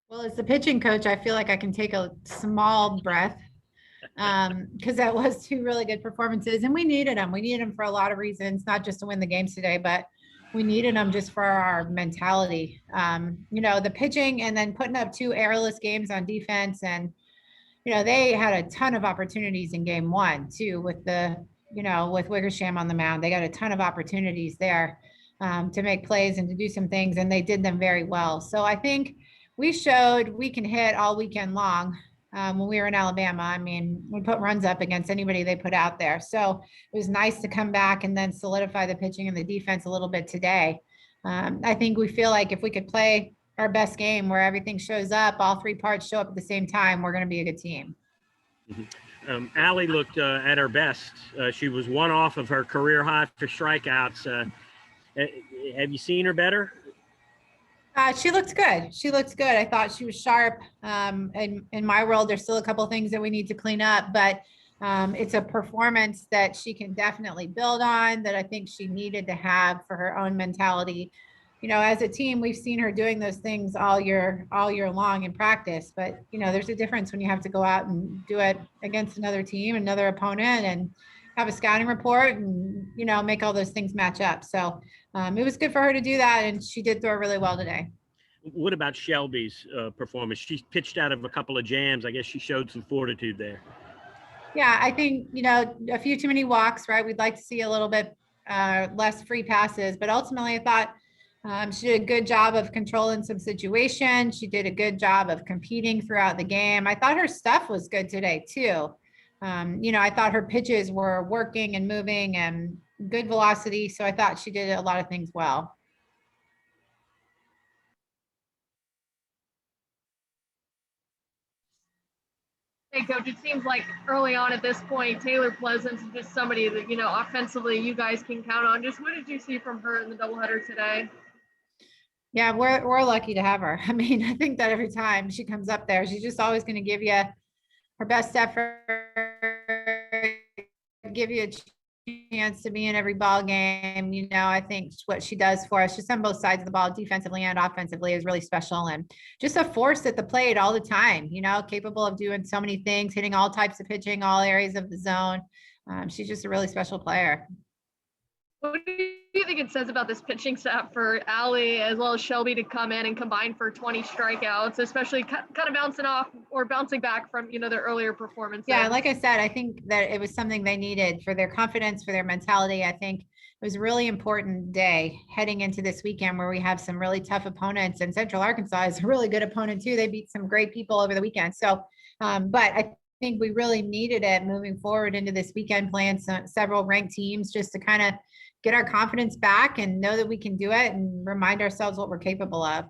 Well, as the pitching coach, I feel like I can take a small breath because that was two really good performances, and we needed them. We needed them for a lot of reasons, not just to win the games today, but we needed them just for our mentality. The pitching and then putting up two airless games on defense, and they had a ton of opportunities in game one too with Wickersham on the mound. They got a ton of opportunities there to make plays and to do some things, and they did them very well. So I think we showed we can hit all weekend long when we were in Alabama. I mean, we put runs up against anybody they put out there. So it was nice to come back and then solidify the pitching and the defense a little bit today. I think we feel like if we could play our best game where everything shows up, all three parts show up at the same time, we're going to be a good team. Allie looked at her best. She was one off of her career high for strikeouts. Have you seen her better? She looked good. She looked good. I thought she was sharp. In my world, there's still a couple of things that we need to clean up, but it's a performance that she can definitely build on, that I think she needed to have for her own mentality. As a team, we've seen her doing those things all year long in practice, but there's a difference when you have to go out and do it against another team, another opponent, and have a scouting report and, make all those things match up. So it was good for her to do that. And she did throw really well today. What about Shelby's performance? She pitched out of a couple of jams. I guess she showed some fortitude there. Yeah, I think, a few too many walks, right? We'd like to see a little bit less free passes, but ultimately I thought she did a good job of controlling some situations. She did a good job of competing throughout the game. I thought her stuff was good today too. I thought her pitches were working and moving and good velocity. So I thought she did a lot of things well. Hey, Coach, it seems like early on at this point, Taylor Pleasant's just somebody that, offensively you guys can count on. Just what did you see from her in the doubleheader today? Yeah, we're lucky to have her. I mean, I think that every time she comes up there, she's just always going to give you her best effort, give you a chance to be in every ball game. I think what she does for us, just on both sides of the ball, defensively and offensively, is really special, and just a force at the plate all the time. Capable of doing so many things, hitting all types of pitching, all areas of the zone. She's just a really special player. What do you think it says about this pitching staff for Allie as well as Shelby to come in and combine for 20 strikeouts, especially kind of bouncing back from, their earlier performances? Yeah, like I said, I think that it was something they needed for their confidence, for their mentality. I think it was a really important day heading into this weekend where we have some really tough opponents, and Central Arkansas is a really good opponent too. They beat some great people over the weekend. So, but I think we really needed it moving forward into this weekend, playing several ranked teams, just to kind of get our confidence back and know that we can do it and remind ourselves what we're capable of.